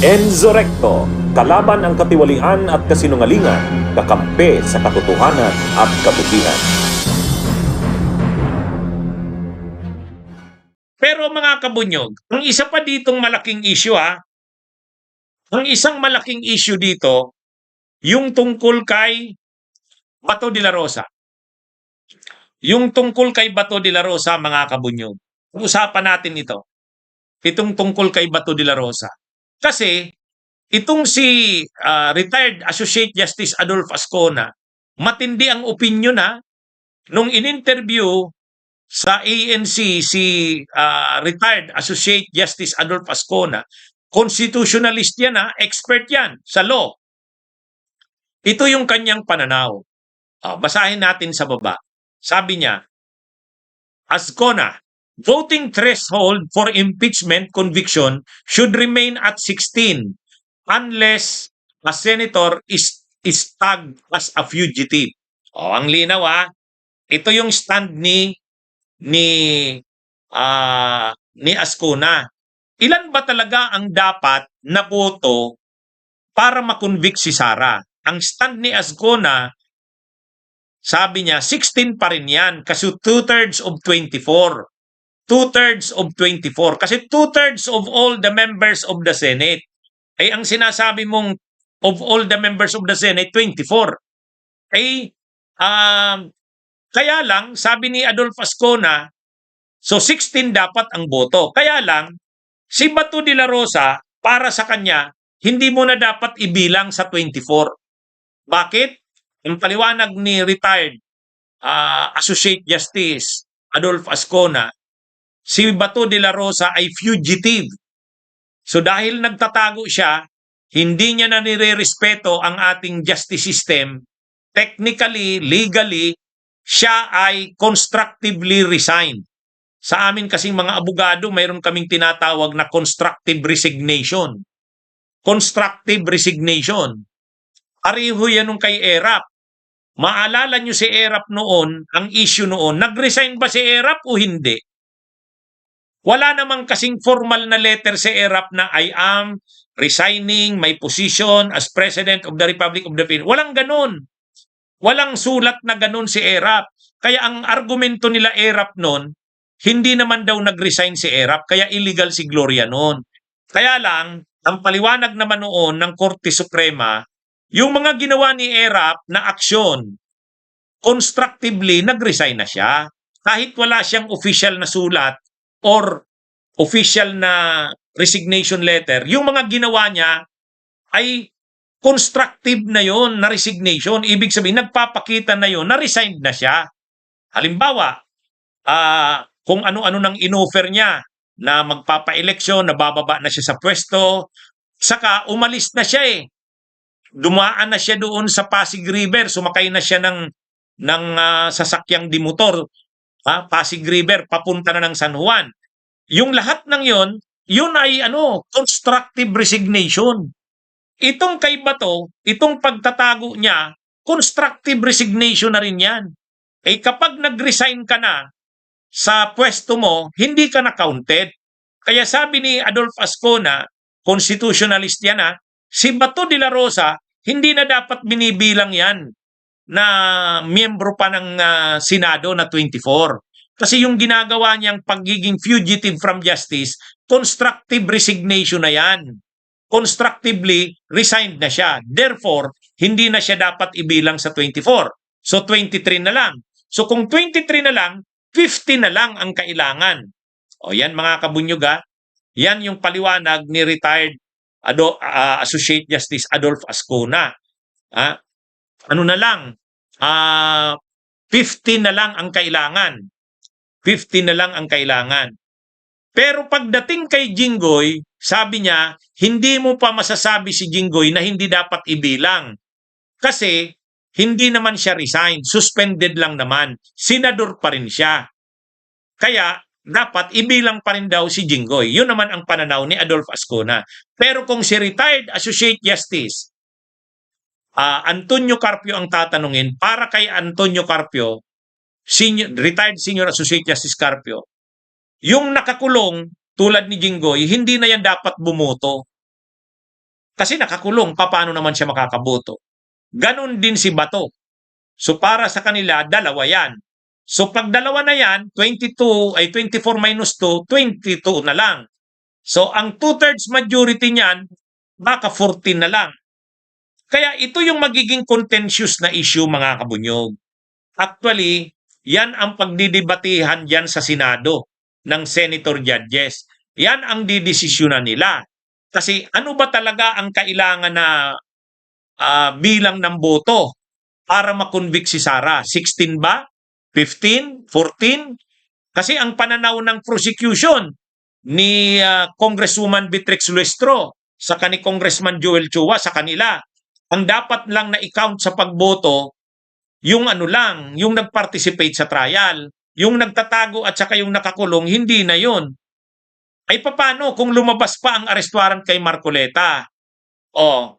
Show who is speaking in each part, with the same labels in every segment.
Speaker 1: Enzo Recto, kalaban ang katiwalian at kasinungalingan, kakampi sa katotohanan at kabutihan.
Speaker 2: Pero mga kabunyog, ang isa pa ditong malaking issue ang isang malaking issue dito, yung tungkol kay Bato de la Rosa. Yung tungkol kay Bato de la Rosa, mga kabunyog. Usapan natin ito. Itong tungkol kay Bato de la Rosa. Kasi itong si retired Associate Justice Adolph Ascona, matindi ang opinion nung in-interview sa ANC si retired Associate Justice Adolph Ascona. Constitutionalist yan expert yan sa law. Ito yung kanyang pananaw. Basahin natin sa baba. Sabi niya, Ascona, voting threshold for impeachment conviction should remain at 16 unless a senator is tagged as a fugitive. Ang linaw ito yung stand ni Ascona. Ilan ba talaga ang dapat na boto para makonvict si Sara? Ang stand ni Ascona, sabi niya, 16 pa rin yan kasi 2/3 of 24. 2/3 of 24. Kasi 2/3 of all the members of the Senate. Ay ang sinasabi mong of all the members of the Senate, 24. Kaya lang, sabi ni Adolph Ascona, so 16 dapat ang boto. Kaya lang, si Bato de la Rosa, para sa kanya, hindi mo na dapat ibilang sa 24. Bakit? Ang paliwanag ni retired Associate Justice Adolph Ascona, si Bato de la Rosa ay fugitive. So dahil nagtatago siya, hindi niya na nire-respeto ang ating justice system, technically, legally, siya ay constructively resigned. Sa amin kasing mga abogado, mayroon kaming tinatawag na constructive resignation. Constructive resignation. Pareho yan nung kay ERAP. Maalala nyo si ERAP noon, ang issue noon, nag-resign ba si ERAP o hindi? Wala namang kasing formal na letter si ERAP na I am resigning my position as President of the Republic of the Philippines. Walang ganun. Walang sulat na ganun si ERAP. Kaya ang argumento nila ERAP noon, hindi naman daw nag-resign si ERAP, kaya illegal si Gloria noon. Kaya lang, ang paliwanag naman noon ng Korte Suprema, yung mga ginawa ni ERAP na aksyon, constructively, nag-resign na siya. Kahit wala siyang official na sulat or official na resignation letter, yung mga ginawa niya ay constructive na yon na resignation. Ibig sabihin, nagpapakita na yon na resigned na siya. Halimbawa, kung ano-ano nang inoffer niya na magpapa-eleksyon, nabababa na siya sa pwesto, saka umalis na siya Dumaan na siya doon sa Pasig River, sumakay na siya ng sasakyang dimotor, Pasig River, papunta na ng San Juan. Yung lahat ng yun ay constructive resignation. Itong kay Bato, itong pagtatago niya, constructive resignation na rin yan. Kapag nag-resign ka na sa pwesto mo, hindi ka na counted. Kaya sabi ni Adolph Ascona, constitutionalist yan si Bato de la Rosa, hindi na dapat binibilang yan na miyembro pa ng Senado na 24. Kasi yung ginagawa niyang pagiging fugitive from justice, constructive resignation na yan. Constructively resigned na siya. Therefore, hindi na siya dapat ibilang sa 24. So 23 na lang. So kung 23 na lang, 50 na lang ang kailangan. Yan mga kabunyog yan yung paliwanag ni retired Associate Justice Adolph Ascona. Ano na lang, 50 na lang ang kailangan. 50 na lang ang kailangan. Pero pagdating kay Jinggoy, sabi niya, hindi mo pa masasabi si Jinggoy na hindi dapat ibilang. Kasi hindi naman siya resign, suspended lang naman. Senador pa rin siya. Kaya dapat ibilang pa rin daw si Jinggoy. Yun naman ang pananaw ni Adolph Ascona. Pero kung si retired Associate Justice Antonio Carpio ang tatanungin, para kay Antonio Carpio, retired Senior Associate Justice Carpio, yung nakakulong tulad ni Jinggoy, hindi na yan dapat bumoto. Kasi nakakulong, paano naman siya makakaboto? Ganon din si Bato. So para sa kanila, dalawa yan. So pag dalawa na yan, 24 minus 2, 22 na lang. So ang 2/3 majority niyan, baka 14 na lang. Kaya ito yung magiging contentious na issue, mga kabunyog. Actually, yan ang pagdidebatihan dyan sa Senado ng Senator Judges. Yan ang didesisyonan nila. Kasi ano ba talaga ang kailangan na bilang ng boto para makonvict si Sara? 16 ba? 15? 14? Kasi ang pananaw ng prosecution ni Congresswoman Beatrix Luestro sa ni Congressman Joel Chua sa kanila, ang dapat lang na i-count sa pagboto yung ano lang, yung nag-participate sa trial, yung nagtatago at saka yung nakakulong, hindi na yun. Ay paano kung lumabas pa ang arrest warrant kay Marcoleta? O,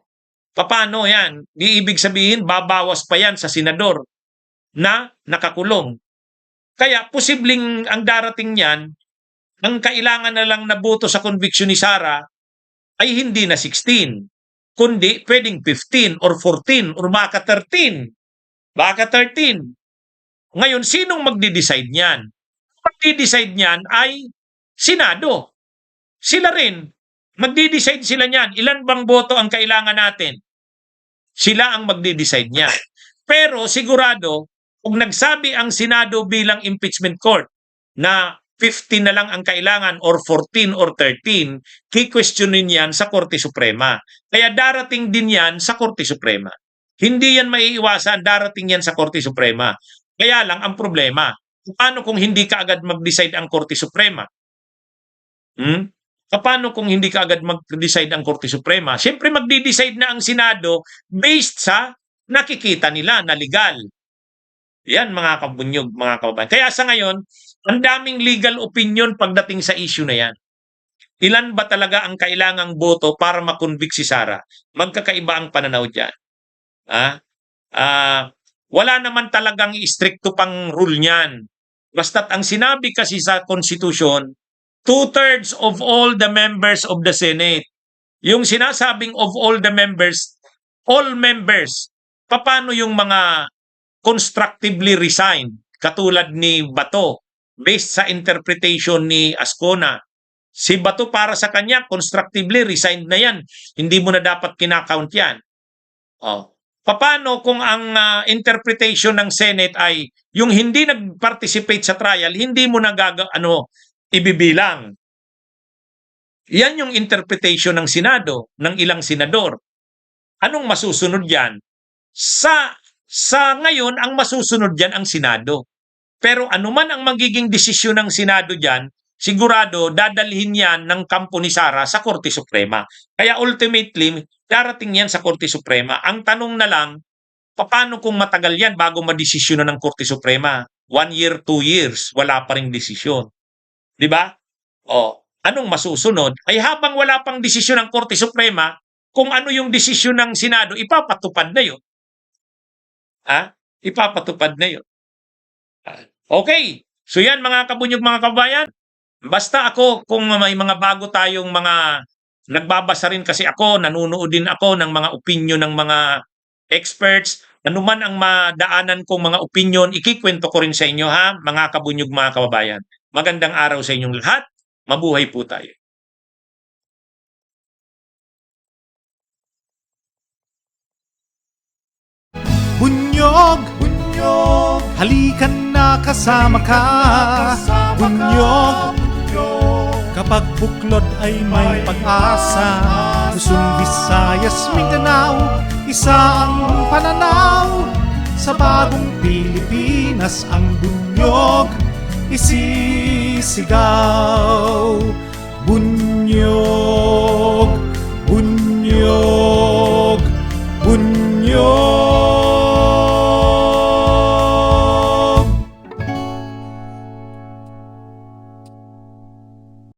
Speaker 2: paano yan? Di ibig sabihin, babawas pa yan sa senador na nakakulong. Kaya posibleng ang darating niyan, ang kailangan na lang na boto sa conviction ni Sara ay hindi na 16, kundi pwedeng 15 or 14 or baka 13. Baka 13. Ngayon, sinong magde-decide niyan? Magde-decide niyan ay Senado. Sila rin. Magde-decide sila niyan. Ilan bang boto ang kailangan natin? Sila ang magde-decide niyan. Pero sigurado, kung nagsabi ang Senado bilang impeachment court na 15 na lang ang kailangan or 14 or 13, ki-questionin yan sa Korte Suprema. Kaya darating din yan sa Korte Suprema. Hindi yan maiiwasan, darating yan sa Korte Suprema. Kaya lang ang problema, paano kung hindi ka agad mag-decide ang Korte Suprema? Paano kung hindi ka agad mag-decide ang Korte Suprema? Siyempre magdi-decide na ang Senado based sa nakikita nila na legal. Yan mga kabunyog, mga kababayan. Kaya sa ngayon, ang daming legal opinion pagdating sa issue na yan. Ilan ba talaga ang kailangang boto para makonvict si Sara? Magkakaiba ang pananaw dyan. Wala naman talagang stricto pang rule niyan. Basta't ang sinabi kasi sa Constitution, 2/3 of all the members of the Senate. Yung sinasabing of all the members, all members. Paano yung mga constructively resigned, katulad ni Bato, based sa interpretation ni Ascona? Si Bato para sa kanya, constructively resigned na yan. Hindi mo na dapat kinakount yan. Paano kung ang interpretation ng Senate ay yung hindi nag-participate sa trial, hindi mo na ibibilang? Yan yung interpretation ng Senado, ng ilang senador. Anong masusunod yan? Sa ngayon, ang masusunod dyan ang Senado. Pero anuman ang magiging desisyon ng Senado dyan, sigurado dadalhin yan ng kampo ni Sara sa Korte Suprema. Kaya ultimately, darating yan sa Korte Suprema. Ang tanong na lang, paano kung matagal yan bago madesisyon ng Korte Suprema? 1 year, 2 years, wala pa ring desisyon. Di ba? Anong masusunod? Ay habang wala pang desisyon ng Korte Suprema, kung ano yung desisyon ng Senado, ipapatupad na yun. Ipapatupad na yun. Okay. So yan mga kabunyog, mga kabayan. Basta ako, kung may mga bago tayong mga nagbabasa rin kasi ako, nanunood din ako ng mga opinion ng mga experts. Ano man ang madaanan kong mga opinion, ikikwento ko rin sa inyo mga kabunyog, mga kababayan. Magandang araw sa inyong lahat. Mabuhay po tayo.
Speaker 3: Bunyog, bunyog, halikan na kasama ka. Bunyog, kapag buklod ay may pag-asa. Luzon, Visayas, Mindanao, isa ang pananaw. Sa bagong Pilipinas ang bunyog isisigaw. Bunyog.